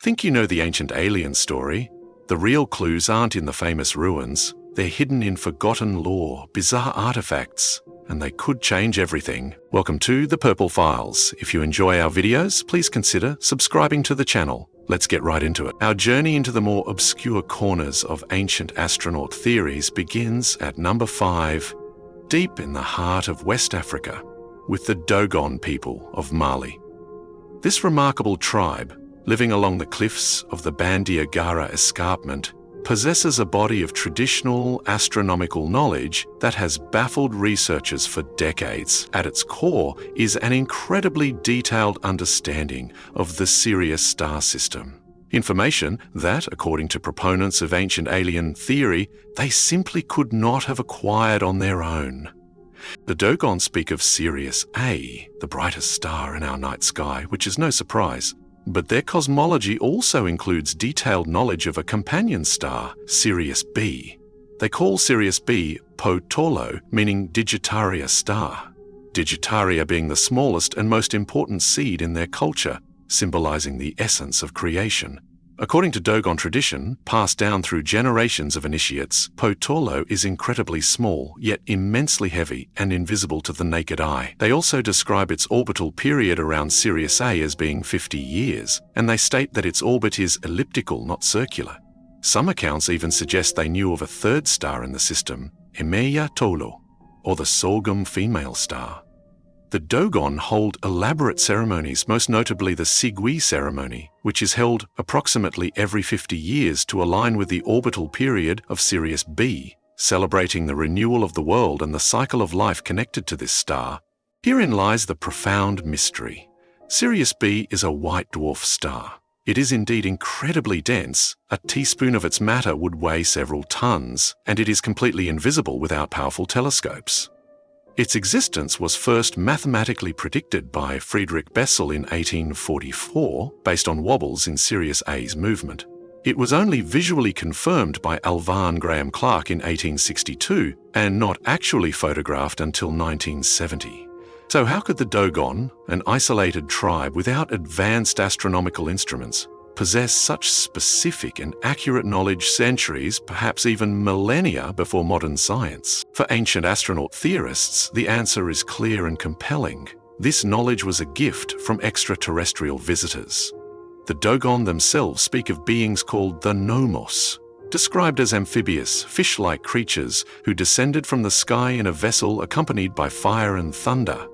Think you know the ancient alien story? The real clues aren't in the famous ruins. They're hidden in forgotten lore, bizarre artifacts, and they could change everything. Welcome to The Purple Files. If you enjoy our videos, please consider subscribing to the channel. Let's get right into it. Our journey into the more obscure corners of ancient astronaut theories begins at number 5, deep in the heart of West Africa, with the Dogon people of Mali. This remarkable tribe, living along the cliffs of the Bandiagara escarpment, possesses a body of traditional astronomical knowledge that has baffled researchers for decades. At its core is an incredibly detailed understanding of the Sirius star system. Information that, according to proponents of ancient alien theory, they simply could not have acquired on their own. The Dogon speak of Sirius A, the brightest star in our night sky, which is no surprise. But their cosmology also includes detailed knowledge of a companion star, Sirius B. They call Sirius B Potolo, meaning Digitaria star, Digitaria being the smallest and most important seed in their culture, symbolizing the essence of creation. According to Dogon tradition, passed down through generations of initiates, Potolo is incredibly small, yet immensely heavy and invisible to the naked eye. They also describe its orbital period around Sirius A as being 50 years, and they state that its orbit is elliptical, not circular. Some accounts even suggest they knew of a third star in the system, Emeya Tolo, or the sorghum female star. The Dogon hold elaborate ceremonies, most notably the Sigui ceremony, which is held approximately every 50 years to align with the orbital period of Sirius B, celebrating the renewal of the world and the cycle of life connected to this star. Herein lies the profound mystery. Sirius B is a white dwarf star. It is indeed incredibly dense. A teaspoon of its matter would weigh several tons, and it is completely invisible without powerful telescopes. Its existence was first mathematically predicted by Friedrich Bessel in 1844, based on wobbles in Sirius A's movement. It was only visually confirmed by Alvan Graham Clark in 1862, and not actually photographed until 1970. So how could the Dogon, an isolated tribe without advanced astronomical instruments, possess such specific and accurate knowledge centuries, perhaps even millennia before modern science? For ancient astronaut theorists, the answer is clear and compelling. This knowledge was a gift from extraterrestrial visitors. The Dogon themselves speak of beings called the Nomos, described as amphibious, fish-like creatures who descended from the sky in a vessel accompanied by fire and thunder.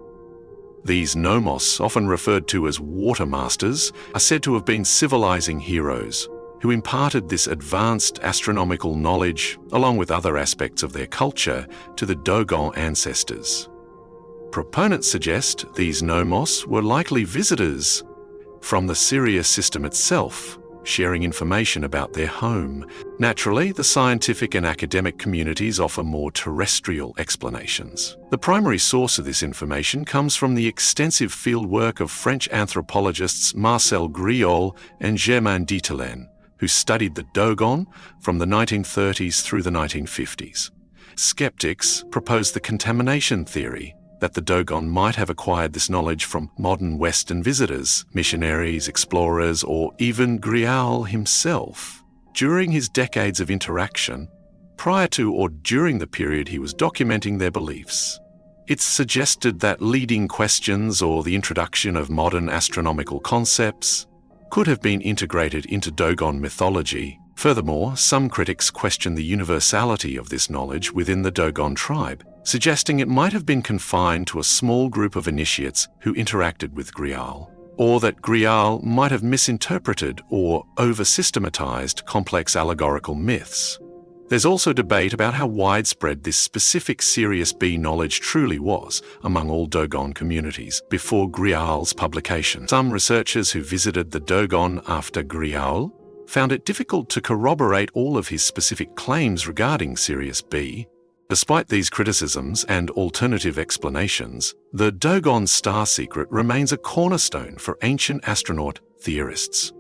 These Nomos, often referred to as water masters, are said to have been civilizing heroes who imparted this advanced astronomical knowledge, along with other aspects of their culture, to the Dogon ancestors. Proponents suggest these Nomos were likely visitors from the Sirius system itself, sharing information about their home. Naturally, the scientific and academic communities offer more terrestrial explanations. The primary source of this information comes from the extensive fieldwork of French anthropologists Marcel Griol and Germain Dieterlen, who studied the Dogon from the 1930s through the 1950s. Skeptics propose the contamination theory, that the Dogon might have acquired this knowledge from modern Western visitors, missionaries, explorers, or even Griol himself, during his decades of interaction, prior to or during the period he was documenting their beliefs. It's suggested that leading questions or the introduction of modern astronomical concepts could have been integrated into Dogon mythology. Furthermore, some critics question the universality of this knowledge within the Dogon tribe, suggesting it might have been confined to a small group of initiates who interacted with Griol, or that Griol might have misinterpreted or over-systematized complex allegorical myths. There's also debate about how widespread this specific Sirius B knowledge truly was among all Dogon communities before Griol's publication. Some researchers who visited the Dogon after Griol found it difficult to corroborate all of his specific claims regarding Sirius B. Despite these criticisms and alternative explanations, the Dogon star secret remains a cornerstone for ancient astronaut theorists.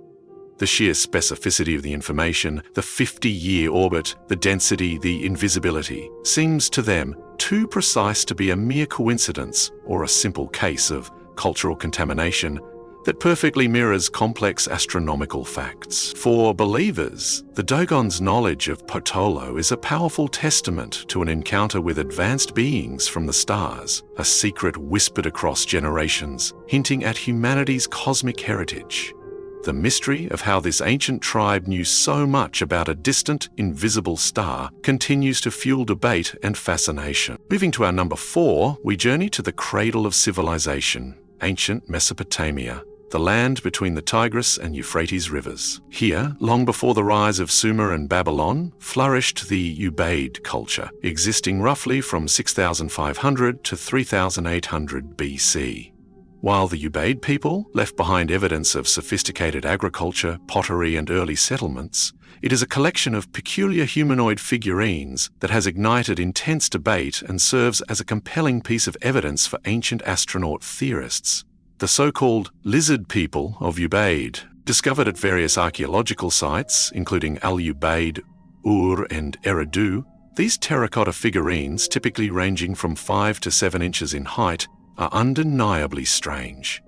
The sheer specificity of the information, the 50-year orbit, the density, the invisibility, seems to them too precise to be a mere coincidence or a simple case of cultural contamination. that perfectly mirrors complex astronomical facts. For believers, the Dogon's knowledge of Potolo is a powerful testament to an encounter with advanced beings from the stars, a secret whispered across generations, hinting at humanity's cosmic heritage. The mystery of how this ancient tribe knew so much about a distant, invisible star continues to fuel debate and fascination. Moving to our number 4, we journey to the cradle of civilization, ancient Mesopotamia, the land between the Tigris and Euphrates rivers. Here, long before the rise of Sumer and Babylon, flourished the Ubaid culture, existing roughly from 6500 to 3800 BC. While the Ubaid people left behind evidence of sophisticated agriculture, pottery, and early settlements, it is a collection of peculiar humanoid figurines that has ignited intense debate and serves as a compelling piece of evidence for ancient astronaut theorists. The so-called lizard people of Ubaid, discovered at various archaeological sites, including Al-Ubaid, Ur, and Eridu, these terracotta figurines, typically ranging from 5 to 7 inches in height, are undeniably strange.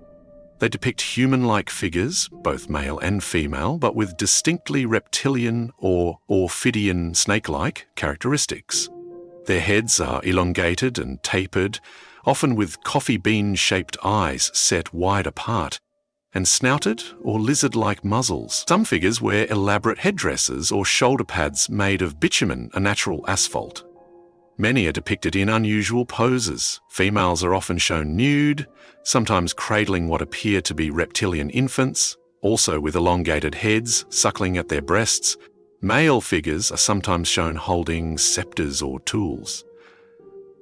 They depict human-like figures, both male and female, but with distinctly reptilian or Ophidian snake-like characteristics. Their heads are elongated and tapered, often with coffee bean-shaped eyes set wide apart, and snouted or lizard-like muzzles. Some figures wear elaborate headdresses or shoulder pads made of bitumen, a natural asphalt. Many are depicted in unusual poses. Females are often shown nude, sometimes cradling what appear to be reptilian infants, also with elongated heads, suckling at their breasts. Male figures are sometimes shown holding scepters or tools.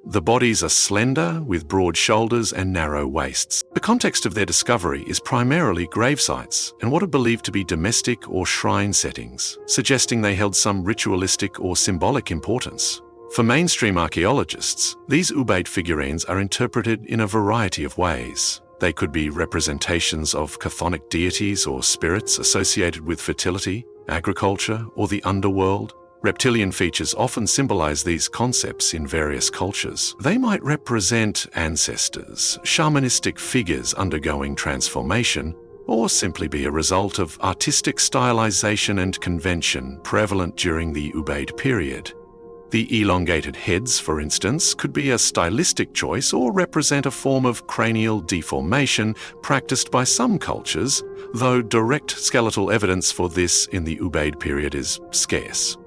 The bodies are slender, with broad shoulders and narrow waists. The context of their discovery is primarily grave sites and what are believed to be domestic or shrine settings, suggesting they held some ritualistic or symbolic importance. For mainstream archaeologists, these Ubaid figurines are interpreted in a variety of ways. They could be representations of chthonic deities or spirits associated with fertility, agriculture, or the underworld. Reptilian features often symbolize these concepts in various cultures. They might represent ancestors, shamanistic figures undergoing transformation, or simply be a result of artistic stylization and convention prevalent during the Ubaid period. The elongated heads, for instance, could be a stylistic choice or represent a form of cranial deformation practiced by some cultures, though direct skeletal evidence for this in the Ubaid period is scarce.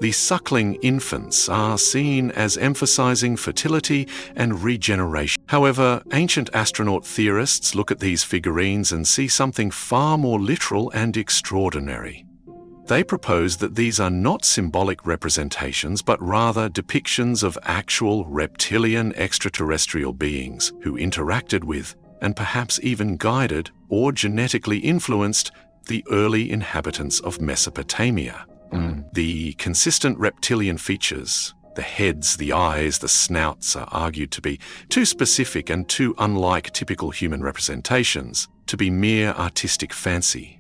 The suckling infants are seen as emphasizing fertility and regeneration. However, ancient astronaut theorists look at these figurines and see something far more literal and extraordinary. They propose that these are not symbolic representations, but rather depictions of actual reptilian extraterrestrial beings who interacted with, and perhaps even guided or genetically influenced, the early inhabitants of Mesopotamia. The consistent reptilian features, the heads, the eyes, the snouts, are argued to be too specific and too unlike typical human representations to be mere artistic fancy.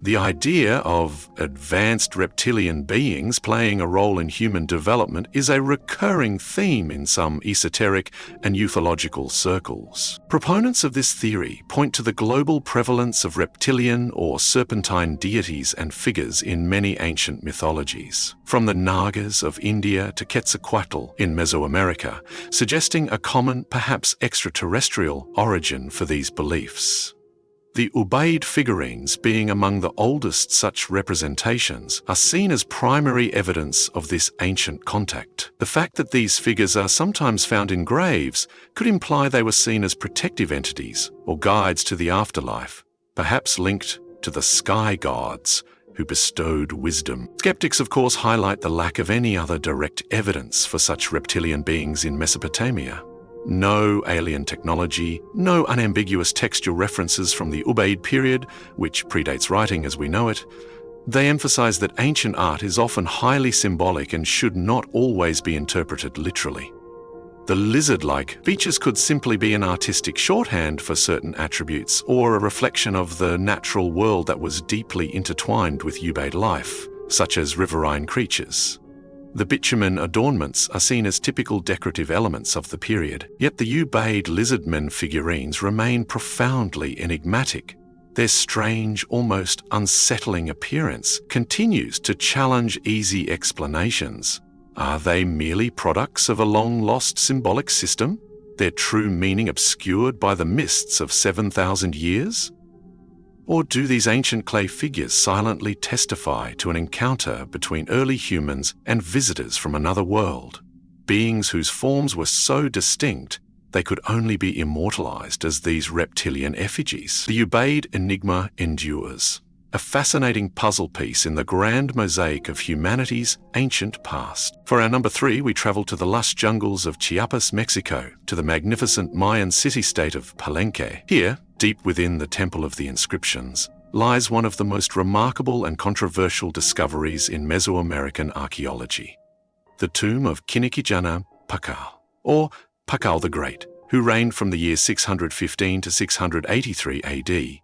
The idea of advanced reptilian beings playing a role in human development is a recurring theme in some esoteric and ufological circles. Proponents of this theory point to the global prevalence of reptilian or serpentine deities and figures in many ancient mythologies, from the Nagas of India to Quetzalcoatl in Mesoamerica, suggesting a common, perhaps extraterrestrial, origin for these beliefs. The Ubaid figurines, being among the oldest such representations, are seen as primary evidence of this ancient contact. The fact that these figures are sometimes found in graves could imply they were seen as protective entities or guides to the afterlife, perhaps linked to the sky gods who bestowed wisdom. Skeptics, of course, highlight the lack of any other direct evidence for such reptilian beings in Mesopotamia. No alien technology, no unambiguous textual references from the Ubaid period, which predates writing as we know it. They emphasize that ancient art is often highly symbolic and should not always be interpreted literally. The lizard-like features could simply be an artistic shorthand for certain attributes or a reflection of the natural world that was deeply intertwined with Ubaid life, such as riverine creatures. The bitumen adornments are seen as typical decorative elements of the period, yet the Ubaid lizardmen figurines remain profoundly enigmatic, Their strange, almost unsettling appearance continues to challenge easy explanations. Are they merely products of a long-lost symbolic system, their true meaning obscured by the mists of 7,000 years? Or do these ancient clay figures silently testify to an encounter between early humans and visitors from another world, beings whose forms were so distinct they could only be immortalized as these reptilian effigies? The Ubaid enigma endures, a fascinating puzzle piece in the grand mosaic of humanity's ancient past. For our number 3, we travel to the lush jungles of Chiapas, Mexico, to the magnificent Mayan city-state of Palenque. Here, deep within the Temple of the Inscriptions, lies one of the most remarkable and controversial discoveries in Mesoamerican archaeology: the tomb of Kinikijana Pakal, or Pakal the Great, who reigned from the year 615 to 683 AD.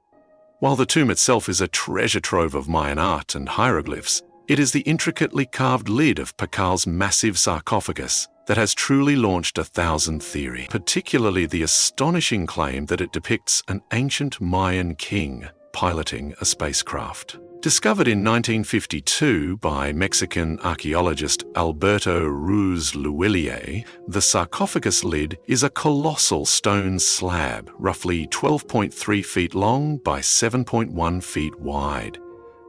While the tomb itself is a treasure trove of Mayan art and hieroglyphs, it is the intricately carved lid of Pakal's massive sarcophagus that has truly launched 1,000 theories, particularly the astonishing claim that it depicts an ancient Mayan king piloting a spacecraft. Discovered in 1952 by Mexican archaeologist Alberto Ruiz Luillier, the sarcophagus lid is a colossal stone slab, roughly 12.3 feet long by 7.1 feet wide.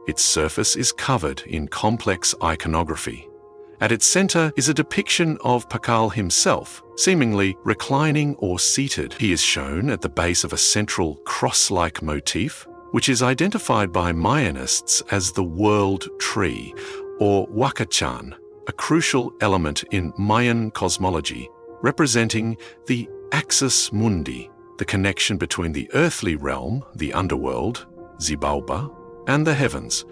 Its surface is covered in complex iconography. At its center is a depiction of Pakal himself, seemingly reclining or seated. He is shown at the base of a central cross-like motif, which is identified by Mayanists as the world tree, or Wakachan, a crucial element in Mayan cosmology, representing the axis mundi, the connection between the earthly realm, the underworld, Xibalba, and the heavens.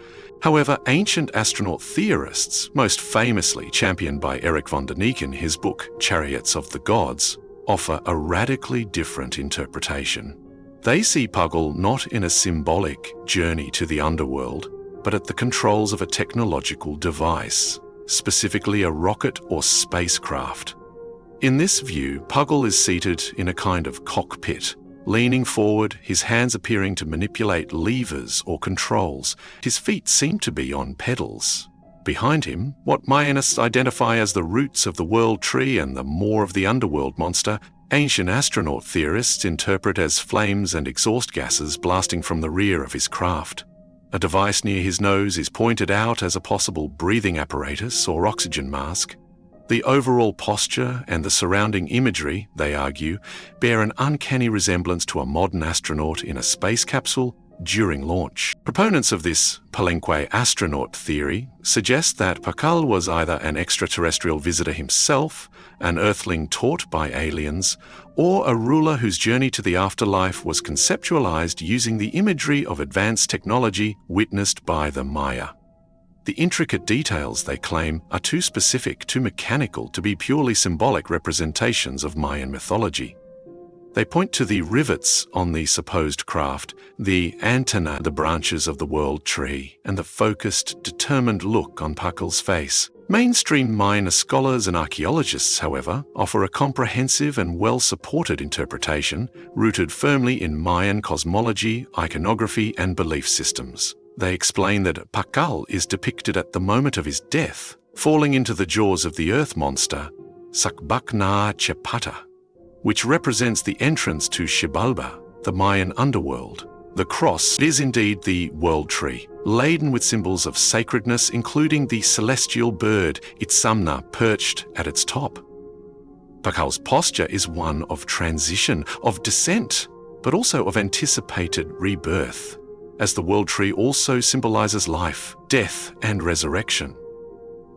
However, ancient astronaut theorists, most famously championed by Erich von Däniken in his book Chariots of the Gods, offer a radically different interpretation. They see Pakal not in a symbolic journey to the underworld, but at the controls of a technological device, specifically a rocket or spacecraft. In this view, Pakal is seated in a kind of cockpit, leaning forward, his hands appearing to manipulate levers or controls. His feet seem to be on pedals. Behind him, what Mayanists identify as the roots of the world tree and the maw of the underworld monster, ancient astronaut theorists interpret as flames and exhaust gases blasting from the rear of his craft. A device near his nose is pointed out as a possible breathing apparatus or oxygen mask. The overall posture and the surrounding imagery, they argue, bear an uncanny resemblance to a modern astronaut in a space capsule during launch. Proponents of this Palenque astronaut theory suggest that Pakal was either an extraterrestrial visitor himself, an earthling taught by aliens, or a ruler whose journey to the afterlife was conceptualized using the imagery of advanced technology witnessed by the Maya. The intricate details, they claim, are too specific, too mechanical to be purely symbolic representations of Mayan mythology. They point to the rivets on the supposed craft, the antennae, the branches of the world tree, and the focused, determined look on Pakal's face. Mainstream Mayan scholars and archaeologists, however, offer a comprehensive and well-supported interpretation rooted firmly in Mayan cosmology, iconography, and belief systems. They explain that Pakal is depicted at the moment of his death, falling into the jaws of the earth monster, Sakbakna Chepata, which represents the entrance to Xibalba, the Mayan underworld. The cross is indeed the world tree, laden with symbols of sacredness, including the celestial bird Itzamna perched at its top. Pakal's posture is one of transition, of descent, but also of anticipated rebirth, as the world tree also symbolizes life, death, and resurrection.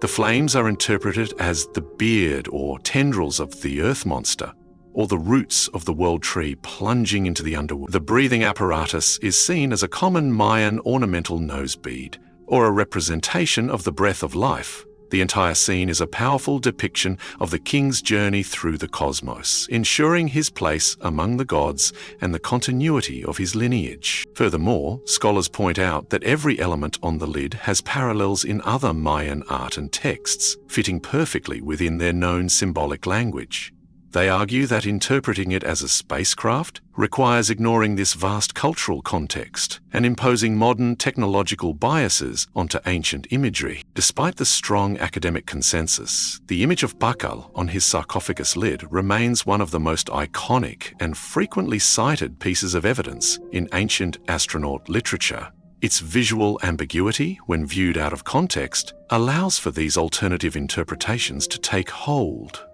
The flames are interpreted as the beard or tendrils of the earth monster, or the roots of the world tree plunging into the underworld. The breathing apparatus is seen as a common Mayan ornamental nose bead, or a representation of the breath of life. The entire scene is a powerful depiction of the king's journey through the cosmos, ensuring his place among the gods and the continuity of his lineage. Furthermore, scholars point out that every element on the lid has parallels in other Mayan art and texts, fitting perfectly within their known symbolic language. They argue that interpreting it as a spacecraft requires ignoring this vast cultural context and imposing modern technological biases onto ancient imagery. Despite the strong academic consensus, the image of Pakal on his sarcophagus lid remains one of the most iconic and frequently cited pieces of evidence in ancient astronaut literature. Its visual ambiguity, when viewed out of context, allows for these alternative interpretations to take hold.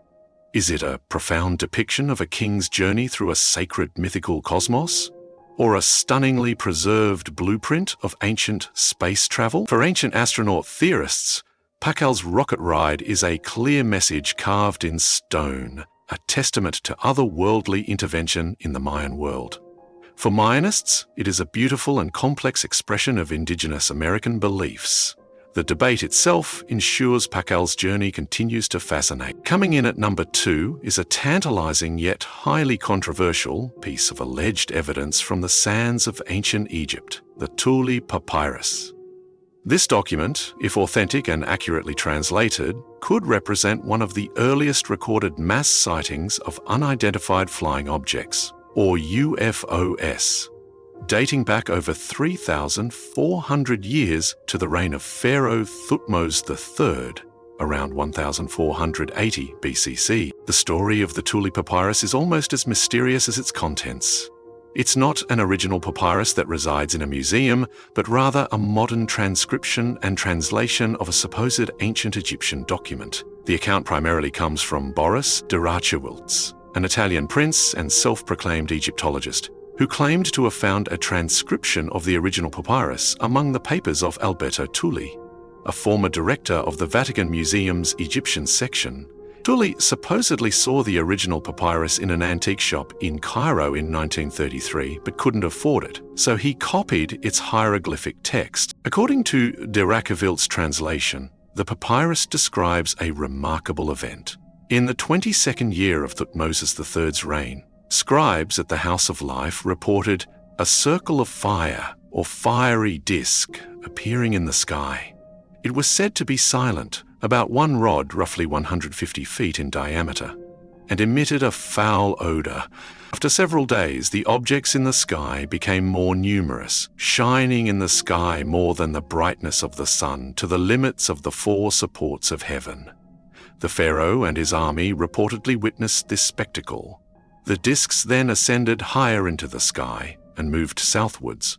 Is it a profound depiction of a king's journey through a sacred mythical cosmos? Or a stunningly preserved blueprint of ancient space travel? For ancient astronaut theorists, Pakal's rocket ride is a clear message carved in stone, a testament to otherworldly intervention in the Mayan world. For Mayanists, it is a beautiful and complex expression of indigenous American beliefs. The debate itself ensures Pakal's journey continues to fascinate. Coming in at number 2 is a tantalizing yet highly controversial piece of alleged evidence from the sands of ancient Egypt, the Thule Papyrus. This document, if authentic and accurately translated, could represent one of the earliest recorded mass sightings of unidentified flying objects, or UFOs, dating back over 3,400 years to the reign of Pharaoh Thutmose III, around 1480 BCC. The story of the Thule Papyrus is almost as mysterious as its contents. It's not an original papyrus that resides in a museum, but rather a modern transcription and translation of a supposed ancient Egyptian document. The account primarily comes from Boris de Rachewiltz, an Italian prince and self-proclaimed Egyptologist, who claimed to have found a transcription of the original papyrus among the papers of Alberto Thule, a former director of the Vatican Museum's Egyptian section. Thule supposedly saw the original papyrus in an antique shop in Cairo in 1933, but couldn't afford it, so he copied its hieroglyphic text. According to de Rachewildt's translation, the papyrus describes a remarkable event. In the 22nd year of Thutmose III's reign, scribes at the House of Life reported a circle of fire or fiery disk appearing in the sky. It was said to be silent, about one rod, roughly 150 feet in diameter, and emitted a foul odor. After several days, the objects in the sky became more numerous, shining in the sky more than the brightness of the sun to the limits of the 4 supports of heaven. The pharaoh and his army reportedly witnessed this spectacle. The disks then ascended higher into the sky and moved southwards.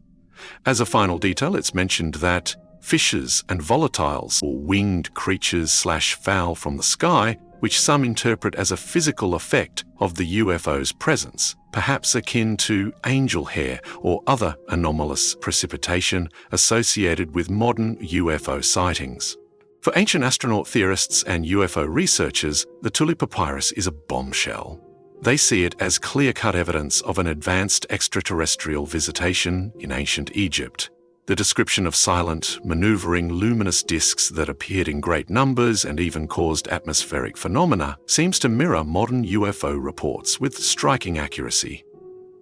As a final detail, it's mentioned that fishes and volatiles, or winged creatures / fowl from the sky, which some interpret as a physical effect of the UFO's presence, perhaps akin to angel hair or other anomalous precipitation associated with modern UFO sightings. For ancient astronaut theorists and UFO researchers, the Thule Papyrus is a bombshell. They see it as clear-cut evidence of an advanced extraterrestrial visitation in ancient Egypt. The description of silent, maneuvering, luminous disks that appeared in great numbers and even caused atmospheric phenomena seems to mirror modern UFO reports with striking accuracy.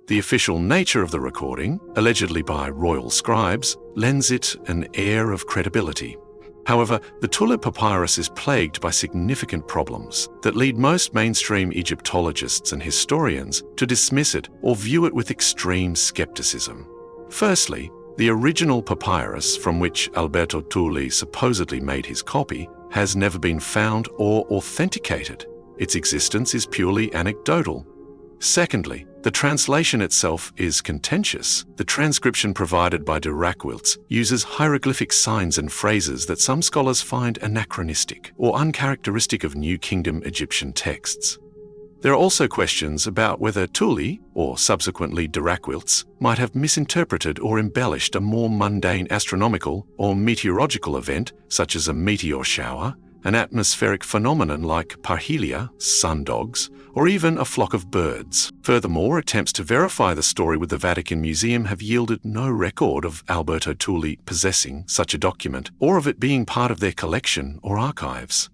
The official nature of the recording, allegedly by royal scribes, lends it an air of credibility. However, the Thule Papyrus is plagued by significant problems that lead most mainstream Egyptologists and historians to dismiss it or view it with extreme skepticism. Firstly, the original papyrus from which Alberto Thule supposedly made his copy has never been found or authenticated. Its existence is purely anecdotal. Secondly, the translation itself is contentious. The transcription provided by de Rachewiltz uses hieroglyphic signs and phrases that some scholars find anachronistic or uncharacteristic of New Kingdom Egyptian texts. There are also questions about whether Thule, or subsequently de Rachewiltz, might have misinterpreted or embellished a more mundane astronomical or meteorological event, such as a meteor shower, an atmospheric phenomenon like parhelia, sundogs, or even a flock of birds. Furthermore, attempts to verify the story with the Vatican Museum have yielded no record of Alberto Thule possessing such a document, or of it being part of their collection or archives.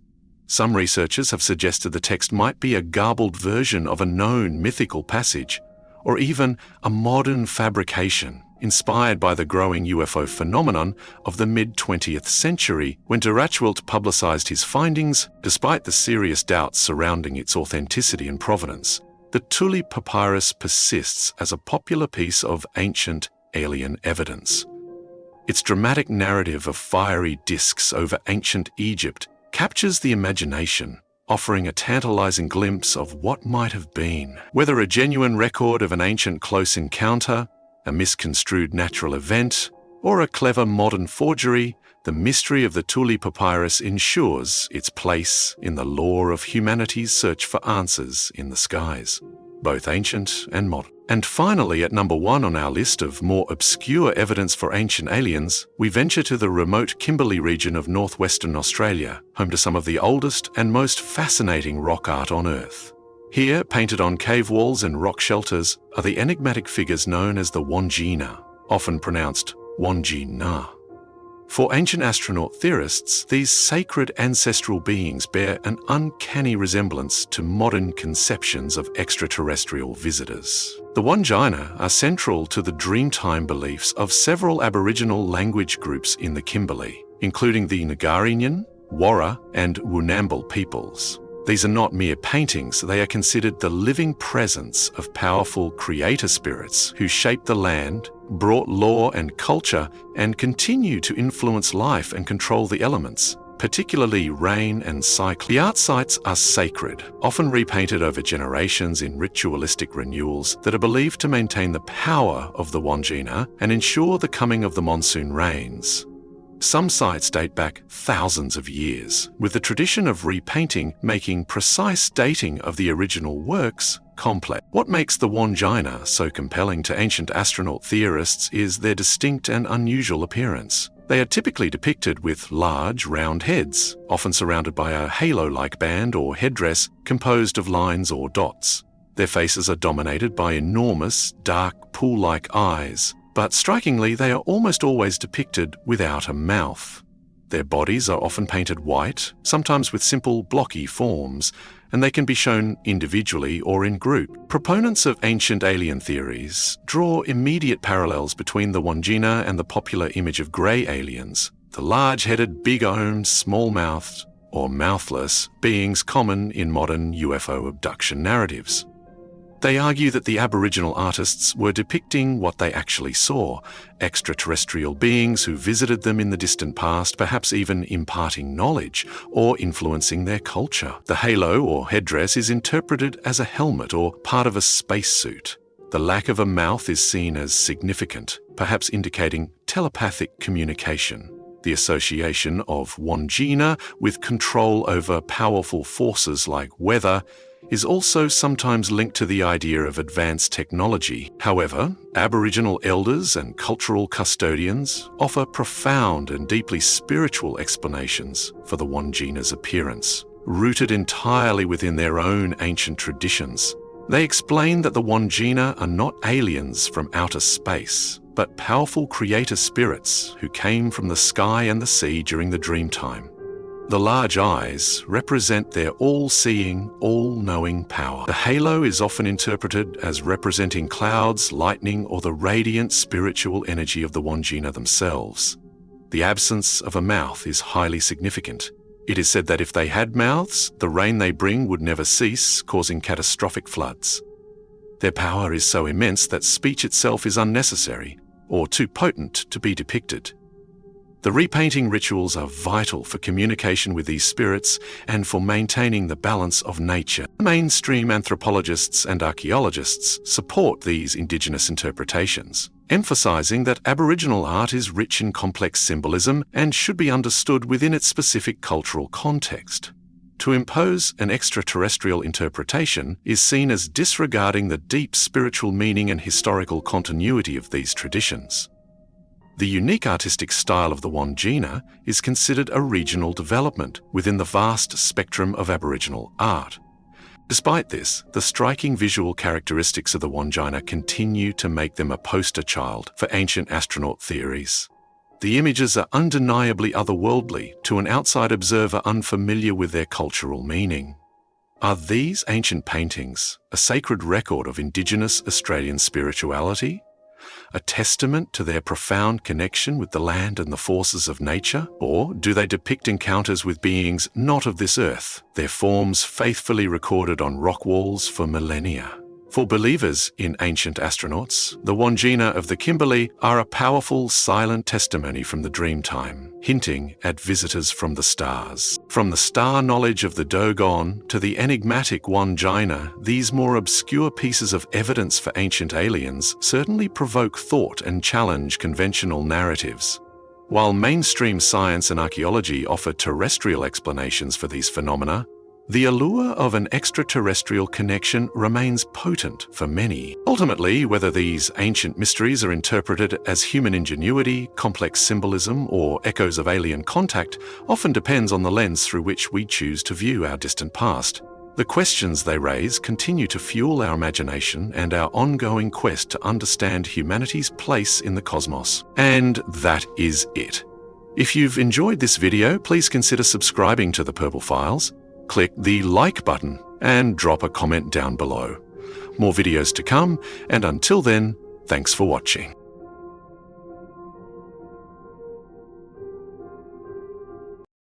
Some researchers have suggested the text might be a garbled version of a known mythical passage, or even a modern fabrication. inspired by the growing UFO phenomenon of the mid-20th century when de Rachwelt publicized his findings, despite the serious doubts surrounding its authenticity and provenance. The Thule papyrus persists as a popular piece of ancient alien evidence. Its dramatic narrative of fiery discs over ancient Egypt captures the imagination, offering a tantalizing glimpse of what might have been. Whether a genuine record of an ancient close encounter, a misconstrued natural event, or a clever modern forgery, the mystery of the Thule papyrus ensures its place in the lore of humanity's search for answers in the skies, both ancient and modern. And finally, at number 1 on our list of more obscure evidence for ancient aliens, we venture to the remote Kimberley region of northwestern Australia, home to some of the oldest and most fascinating rock art on Earth. Here, painted on cave walls and rock shelters, are the enigmatic figures known as the Wandjina, often pronounced Wandjina. For ancient astronaut theorists, these sacred ancestral beings bear an uncanny resemblance to modern conceptions of extraterrestrial visitors. The Wandjina are central to the Dreamtime beliefs of several Aboriginal language groups in the Kimberley, including the Ngarinyaan, Warra, and Woonambel peoples. These are not mere paintings, they are considered the living presence of powerful creator spirits who shaped the land, brought law and culture, and continue to influence life and control the elements, particularly rain and cyclones. The art sites are sacred, often repainted over generations in ritualistic renewals that are believed to maintain the power of the Wandjina and ensure the coming of the monsoon rains. Some sites date back thousands of years, with the tradition of repainting making precise dating of the original works complex. What makes the Wandjina so compelling to ancient astronaut theorists is their distinct and unusual appearance. They are typically depicted with large, round heads, often surrounded by a halo-like band or headdress composed of lines or dots. Their faces are dominated by enormous, dark, pool-like eyes, but strikingly, they are almost always depicted without a mouth. Their bodies are often painted white, sometimes with simple blocky forms, and they can be shown individually or in group. Proponents of ancient alien theories draw immediate parallels between the Wandjina and the popular image of grey aliens, the large-headed, big-owned, small-mouthed, or mouthless beings common in modern UFO abduction narratives. They argue that the Aboriginal artists were depicting what they actually saw, extraterrestrial beings who visited them in the distant past, perhaps even imparting knowledge or influencing their culture. The halo or headdress is interpreted as a helmet or part of a spacesuit. The lack of a mouth is seen as significant, perhaps indicating telepathic communication. The association of Wandjina with control over powerful forces like weather is also sometimes linked to the idea of advanced technology. However, Aboriginal elders and cultural custodians offer profound and deeply spiritual explanations for the Wandjina's appearance, rooted entirely within their own ancient traditions. They explain that the Wandjina are not aliens from outer space, but powerful creator spirits who came from the sky and the sea during the Dreamtime. The large eyes represent their all-seeing, all-knowing power. The halo is often interpreted as representing clouds, lightning, or the radiant spiritual energy of the Wandjina themselves. The absence of a mouth is highly significant. It is said that if they had mouths, the rain they bring would never cease, causing catastrophic floods. Their power is so immense that speech itself is unnecessary, or too potent to be depicted. The repainting rituals are vital for communication with these spirits and for maintaining the balance of nature. Mainstream anthropologists and archaeologists support these indigenous interpretations, emphasizing that Aboriginal art is rich in complex symbolism and should be understood within its specific cultural context. To impose an extraterrestrial interpretation is seen as disregarding the deep spiritual meaning and historical continuity of these traditions. The unique artistic style of the Wandjina is considered a regional development within the vast spectrum of Aboriginal art. Despite this, the striking visual characteristics of the Wandjina continue to make them a poster child for ancient astronaut theories. The images are undeniably otherworldly to an outside observer unfamiliar with their cultural meaning. Are these ancient paintings a sacred record of Indigenous Australian spirituality? a testament to their profound connection with the land and the forces of nature? Or do they depict encounters with beings not of this earth, their forms faithfully recorded on rock walls for millennia? For believers in ancient astronauts, the Wandjina of the Kimberley are a powerful, silent testimony from the dream time, hinting at visitors from the stars. From the star knowledge of the Dogon to the enigmatic Wandjina, these more obscure pieces of evidence for ancient aliens certainly provoke thought and challenge conventional narratives. While mainstream science and archaeology offer terrestrial explanations for these phenomena, the allure of an extraterrestrial connection remains potent for many. Ultimately, whether these ancient mysteries are interpreted as human ingenuity, complex symbolism, or echoes of alien contact often depends on the lens through which we choose to view our distant past. The questions they raise continue to fuel our imagination and our ongoing quest to understand humanity's place in the cosmos. And that is it. If you've enjoyed this video, please consider subscribing to the Purple Files. Click the like button and drop a comment down below. More videos to come, and until then, thanks for watching.